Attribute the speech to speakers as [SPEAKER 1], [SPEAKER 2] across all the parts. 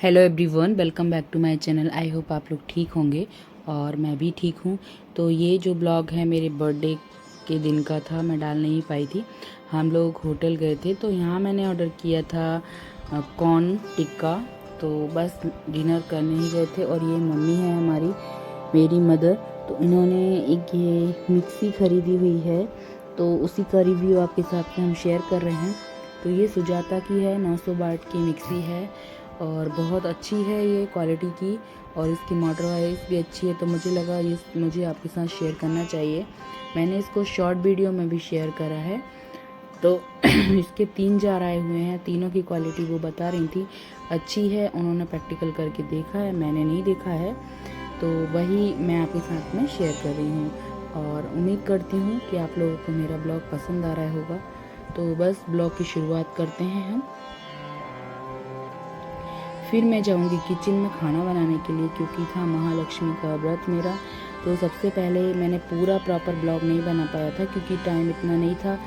[SPEAKER 1] Hello everyone, welcome back to my channel. I hope आप लोग ठीक होंगे और मैं भी ठीक हूँ। तो ये जो ब्लॉग है मेरे बर्थडे के दिन का था, मैं डाल नहीं पाई थी। हम लोग होटल गए थे तो यहाँ मैंने ऑर्डर किया था कॉर्न टिक्का। तो बस डिनर करने ही गए थे और ये मम्मी है हमारी, मेरी मदर। तो इन्होंने एक ये मिक्सी ख़रीदी हुई है, तो उसी का रिव्यू आपके साथ में हम शेयर कर रहे हैं। तो ये सुजाता की है, 900 वाट की मिक्सी है और बहुत अच्छी है ये क्वालिटी की, और इसकी मोटर वाइज भी अच्छी है। तो मुझे लगा ये मुझे आपके साथ शेयर करना चाहिए। मैंने इसको शॉर्ट वीडियो में भी शेयर करा है। तो इसके 3 जार आए हुए हैं, तीनों की क्वालिटी वो बता रही थी अच्छी है। उन्होंने प्रैक्टिकल करके देखा है, मैंने नहीं देखा है, तो वही मैं आपके साथ में शेयर कर रही हूँ। और उम्मीद करती हूँ कि आप लोगों को मेरा ब्लॉग पसंद आ रहा होगा। तो बस ब्लॉग की शुरुआत करते हैं हम। फिर मैं जाऊंगी किचन में खाना बनाने के लिए, क्योंकि था महालक्ष्मी का व्रत मेरा। तो सबसे पहले मैंने पूरा प्रॉपर ब्लॉग नहीं बना पाया था क्योंकि टाइम इतना नहीं था।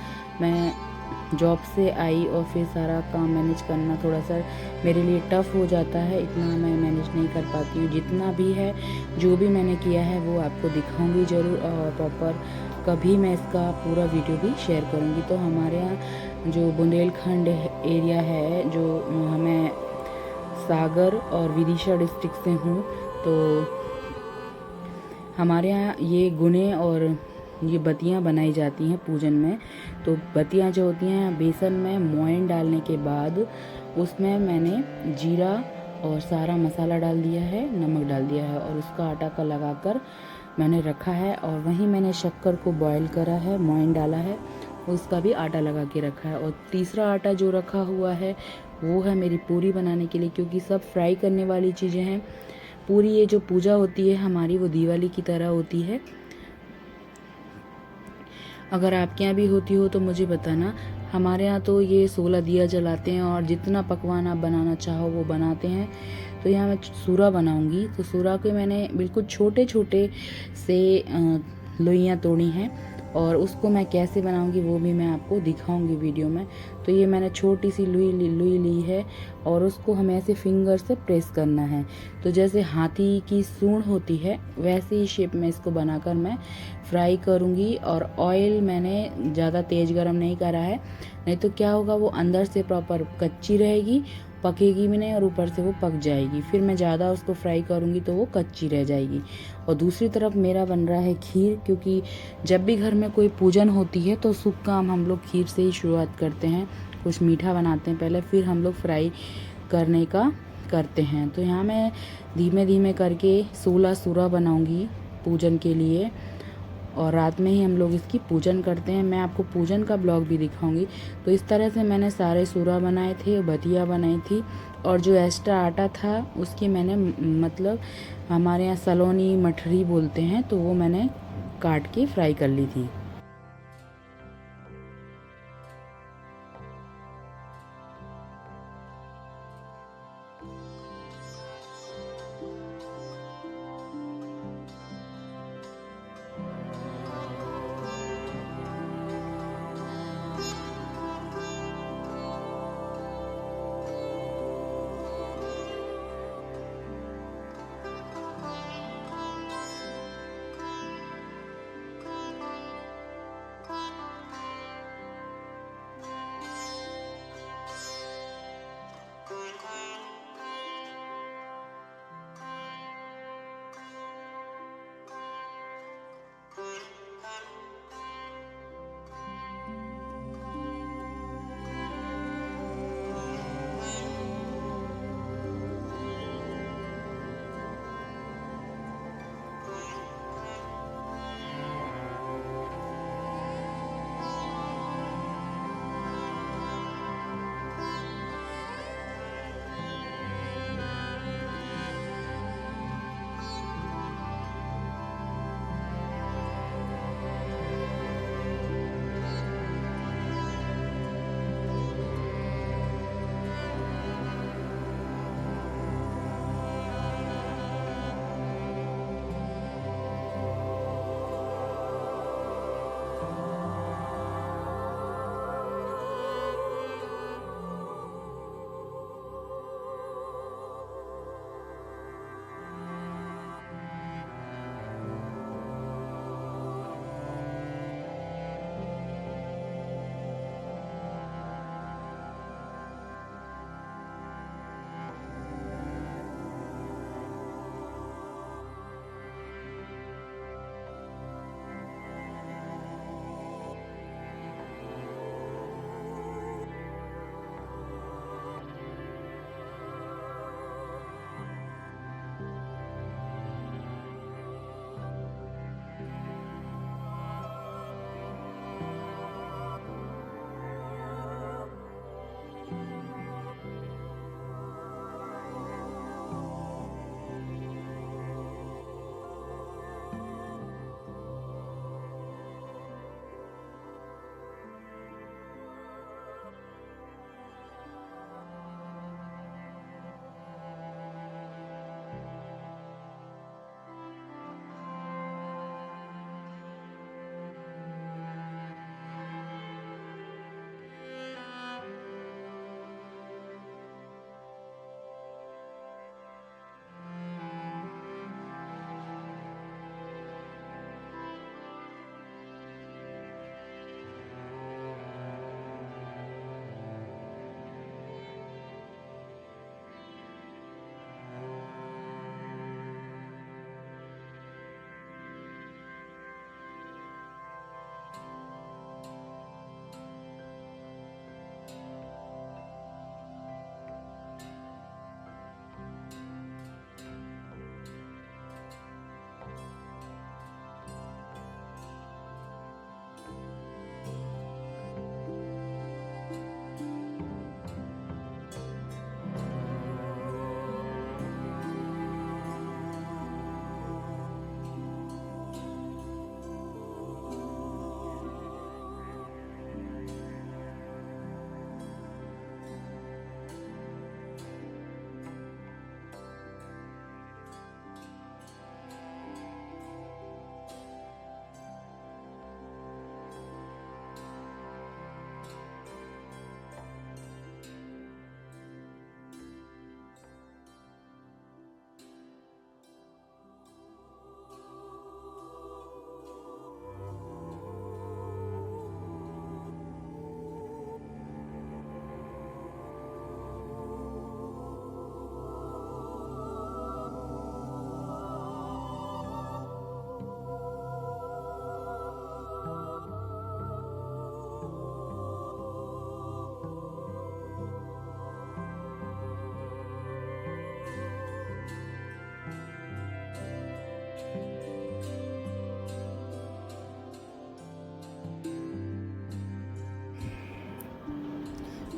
[SPEAKER 1] मैं जॉब से आई और फिर सारा काम मैनेज करना थोड़ा सा मेरे लिए टफ़ हो जाता है, इतना मैं मैनेज नहीं कर पाती हूँ। जितना भी है, जो भी मैंने किया है वो आपको दिखाऊंगी ज़रूर, और प्रॉपर कभी मैं इसका पूरा वीडियो भी शेयर करूँगी। तो हमारे यहाँ जो बुंदेलखंड एरिया है, जो हमें सागर और विदिशा डिस्ट्रिक्ट से हूँ, तो हमारे यहाँ ये गुने और ये बतियाँ बनाई जाती हैं पूजन में। तो बतियाँ जो होती हैं बेसन में मोयन डालने के बाद उसमें मैंने जीरा और सारा मसाला डाल दिया है, नमक डाल दिया है और उसका आटा का लगाकर मैंने रखा है। और वहीं मैंने शक्कर को बॉईल करा है, मोयन डाला है, उसका भी आटा लगा के रखा है। और तीसरा आटा जो रखा हुआ है वो है मेरी पूरी बनाने के लिए, क्योंकि सब फ्राई करने वाली चीज़ें हैं। पूरी ये जो पूजा होती है हमारी, वो दिवाली की तरह होती है। अगर आपके यहाँ भी होती हो तो मुझे बताना। हमारे यहाँ तो ये 16 दिया जलाते हैं और जितना पकवान आप बनाना चाहो वो बनाते हैं। तो यहाँ मैं सूरा बनाऊंगी। तो सूरा के मैंने बिल्कुल छोटे छोटे से लोइयाँ तोड़ी हैं, और उसको मैं कैसे बनाऊंगी वो भी मैं आपको दिखाऊंगी वीडियो में। तो ये मैंने छोटी सी लुई ली है और उसको हमें ऐसे फिंगर से प्रेस करना है। तो जैसे हाथी की सूंड होती है वैसे ही शेप में इसको बनाकर मैं फ्राई करूँगी। और ऑयल मैंने ज़्यादा तेज़ गरम नहीं करा है, नहीं तो क्या होगा, वो अंदर से प्रॉपर कच्ची रहेगी, पकेगी भी नहीं, और ऊपर से वो पक जाएगी। फिर मैं ज़्यादा उसको फ्राई करूँगी तो वो कच्ची रह जाएगी। और दूसरी तरफ मेरा बन रहा है खीर, क्योंकि जब भी घर में कोई पूजन होती है तो शुभ काम हम लोग खीर से ही शुरुआत करते हैं। कुछ मीठा बनाते हैं पहले, फिर हम लोग फ्राई करने का करते हैं। तो यहाँ मैं धीमे धीमे करके 16 सूरा बनाऊँगी पूजन के लिए, और रात में ही हम लोग इसकी पूजन करते हैं। मैं आपको पूजन का ब्लॉग भी दिखाऊंगी। तो इस तरह से मैंने सारे सूरा बनाए थे, बतिया बनाई थी, और जो एक्स्ट्रा आटा था उसकी मैंने मतलब हमारे यहाँ सलोनी मठरी बोलते हैं, तो वो मैंने काट के फ्राई कर ली थी।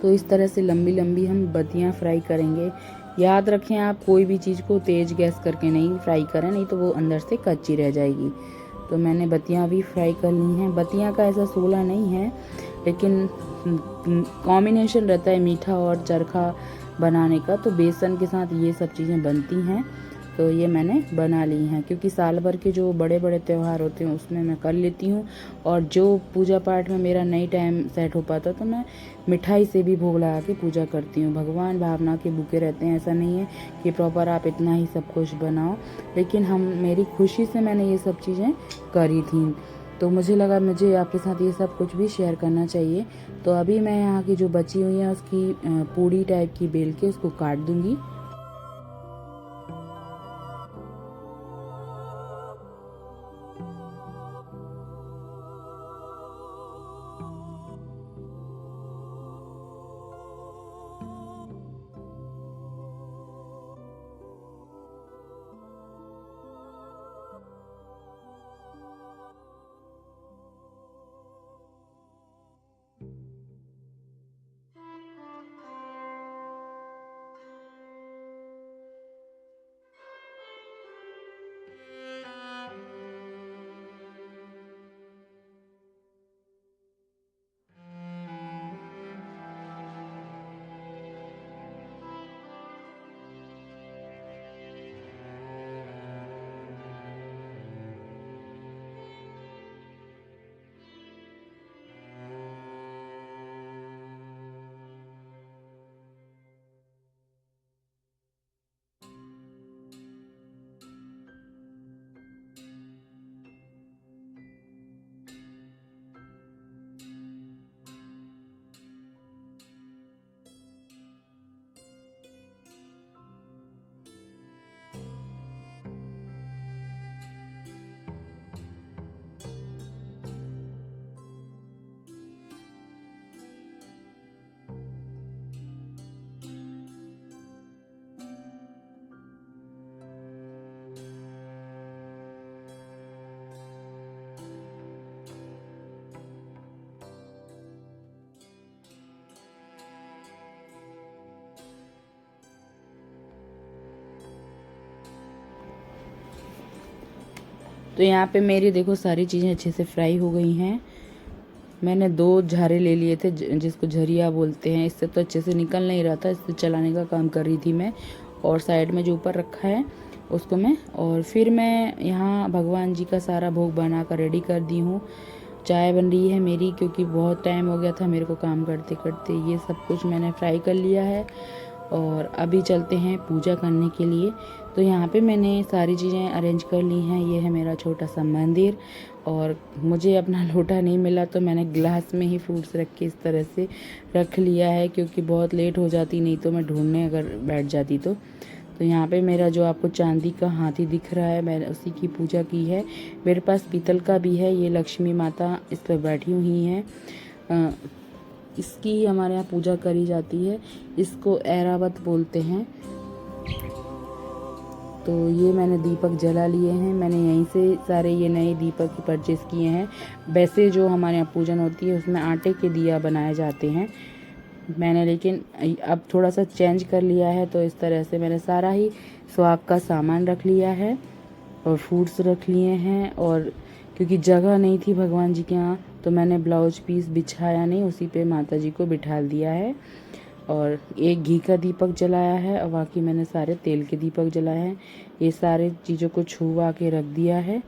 [SPEAKER 1] तो इस तरह से लंबी लंबी हम बत्तियाँ फ्राई करेंगे। याद रखें आप कोई भी चीज़ को तेज़ गैस करके नहीं फ्राई करें, नहीं तो वो अंदर से कच्ची रह जाएगी। तो मैंने बत्तियाँ भी फ्राई कर ली हैं। बत्तियाँ का ऐसा सोला नहीं है, लेकिन कॉम्बिनेशन रहता है मीठा और चरखा बनाने का, तो बेसन के साथ ये सब चीज़ें बनती हैं। तो ये मैंने बना ली हैं, क्योंकि साल भर के जो बड़े बड़े त्यौहार होते हैं उसमें मैं कर लेती हूँ। और जो पूजा पाठ में मेरा नहीं टाइम सेट हो पाता तो मैं मिठाई से भी भोग लगा के पूजा करती हूँ। भगवान भावना के भूखे रहते हैं, ऐसा नहीं है कि प्रॉपर आप इतना ही सब कुछ बनाओ, लेकिन मेरी खुशी से मैंने ये सब चीज़ें करी थी। तो मुझे लगा मुझे आपके साथ ये सब कुछ भी शेयर करना चाहिए। तो अभी मैं यहाँ की जो बची हुई है उसकी पूड़ी टाइप की बेल के उसको काट दूँगी। तो यहाँ पे मेरी देखो सारी चीज़ें अच्छे से फ्राई हो गई हैं। मैंने 2 झारे ले लिए थे जिसको झरिया बोलते हैं। इससे तो अच्छे से निकल नहीं रहा था, इससे चलाने का काम कर रही थी मैं। और साइड में जो ऊपर रखा है उसको मैं, और फिर मैं यहाँ भगवान जी का सारा भोग बना कर रेडी कर दी हूँ। चाय बन रही है मेरी, क्योंकि बहुत टाइम हो गया था मेरे को काम करते करते। ये सब कुछ मैंने फ्राई कर लिया है और अभी चलते हैं पूजा करने के लिए। तो यहाँ पे मैंने सारी चीज़ें अरेंज कर ली हैं। ये है मेरा छोटा सा मंदिर, और मुझे अपना लोटा नहीं मिला तो मैंने ग्लास में ही फ्रूट्स रख के इस तरह से रख लिया है, क्योंकि बहुत लेट हो जाती, नहीं तो मैं ढूंढने अगर बैठ जाती तो यहाँ पे मेरा जो आपको चांदी का हाथी दिख रहा है, मैंने उसी की पूजा की है। मेरे पास पीतल का भी है, ये लक्ष्मी माता इस पर बैठी हुई हैं। इसकी हमारे यहाँ पूजा करी जाती है। इसको ऐरावत बोलते हैं। तो ये मैंने दीपक जला लिए हैं। मैंने यहीं से सारे ये नए दीपक परचेज़ किए हैं। वैसे जो हमारे यहाँ पूजन होती है उसमें आटे के दिया बनाए जाते हैं, मैंने लेकिन अब थोड़ा सा चेंज कर लिया है। तो इस तरह से मैंने सारा ही स्वाग का सामान रख लिया है और फ्रूट्स रख लिए हैं। और क्योंकि जगह नहीं थी भगवान जी के यहाँ, तो मैंने ब्लाउज पीस बिछाया नहीं, उसी पे माता जी को बिठा दिया है। और एक घी का दीपक जलाया है और बाकी मैंने सारे तेल के दीपक जलाए हैं। ये सारे चीज़ों को छुआ के रख दिया है।